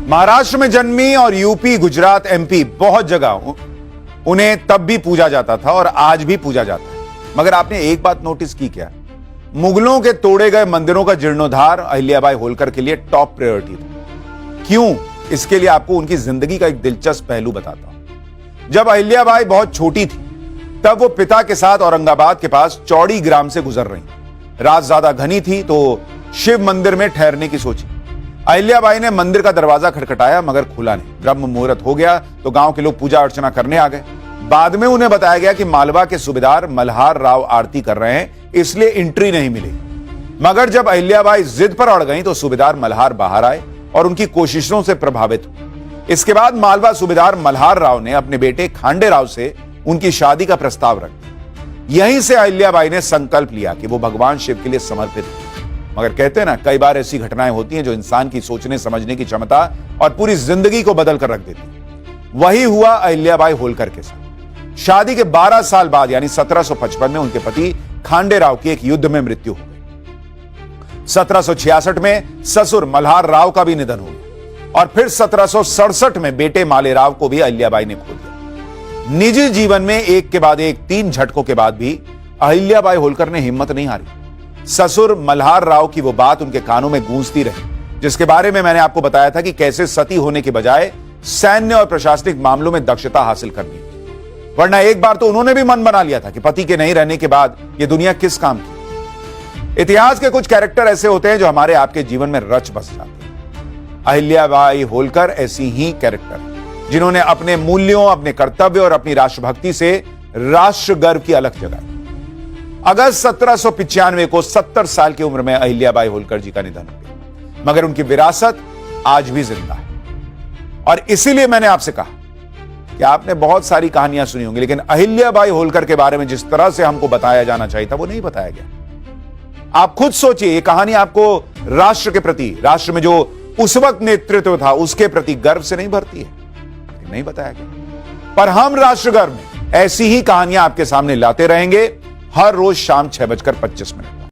महाराष्ट्र में जन्मी और यूपी, गुजरात, एमपी बहुत जगह उन्हें तब भी पूजा जाता था और आज भी पूजा जाता है। मगर आपने एक बात नोटिस की क्या? मुगलों के तोड़े गए मंदिरों का जीर्णोद्धार अहिल्याबाई होलकर के लिए टॉप प्रायोरिटी था। क्यों? इसके लिए आपको उनकी जिंदगी का एक दिलचस्प पहलू बताता हूं। जब अहिल्याबाई बहुत छोटी थी तब वो पिता के साथ औरंगाबाद के पास चौड़ी ग्राम से गुजर रही। रात ज्यादा घनी थी तो शिव मंदिर में ठहरने की सोची। अहिल्याबाई ने मंदिर का दरवाजा खटखटाया मगर खुला नहीं। ब्रह्म मुहूर्त हो गया तो गांव के लोग पूजा अर्चना करने आ गए। बाद में उन्हें बताया गया कि मालवा के सूबेदार मल्हार राव आरती कर रहे हैं, इसलिए एंट्री नहीं मिली। मगर जब अहिल्याबाई जिद पर अड़ गई तो सूबेदार मल्हार बाहर आए और उनकी कोशिशों से प्रभावित हुए। इसके बाद मालवा सूबेदार मल्हार राव ने अपने बेटे खांडे राव से उनकी शादी का प्रस्ताव रख दिया। यहीं से अहिल्याबाई ने संकल्प लिया कि वो भगवान शिव के लिए समर्पित है। मगर कहते हैं ना, कई बार ऐसी घटनाएं होती हैं जो इंसान की सोचने समझने की क्षमता और पूरी जिंदगी को बदल कर रख देती। वही हुआ अहिल्याबाई होलकर के साथ। शादी के 12 साल बाद यानी 1755 में उनके पति खांडे राव की एक युद्ध में मृत्यु हो गई। 1766 में ससुर मल्हार राव का भी निधन हो गया और फिर 1767 में बेटे माले राव को भी अहिल्याबाई ने खो दिया। निजी जीवन में एक के बाद एक 3 झटकों के बाद भी अहिल्याबाई होलकर ने हिम्मत नहीं हारी। ससुर मल्हार राव की वो बात उनके कानों में गूंजती रही, जिसके बारे में मैंने आपको बताया था कि कैसे सती होने के बजाय सैन्य और प्रशासनिक मामलों में दक्षता हासिल करनी। वरना एक बार तो उन्होंने भी मन बना लिया था कि पति के नहीं रहने के बाद ये दुनिया किस काम की। इतिहास के कुछ कैरेक्टर ऐसे होते हैं जो हमारे आपके जीवन में रच बस जाते हैं। अहिल्याबाई होलकर ऐसी ही कैरेक्टर है, जिन्होंने अपने मूल्यों, अपने कर्तव्य और अपनी राष्ट्रभक्ति से राष्ट्र गर्व की अलख जगाई। अगस्त 1795 को 70 साल की उम्र में अहिल्याबाई होलकर जी का निधन हो गया, मगर उनकी विरासत आज भी जिंदा है। और इसीलिए मैंने आपसे कहा कि आपने बहुत सारी कहानियां सुनी होंगी, लेकिन अहिल्याबाई होलकर के बारे में जिस तरह से हमको बताया जाना चाहिए था वो नहीं बताया गया। आप खुद सोचिए, ये कहानी आपको राष्ट्र के प्रति, राष्ट्र में जो उस वक्त नेतृत्व था उसके प्रति गर्व से नहीं भरती है, नहीं बताया गया। पर हम राष्ट्र गर्व में ऐसी ही कहानियां आपके सामने लाते रहेंगे हर रोज शाम 6:25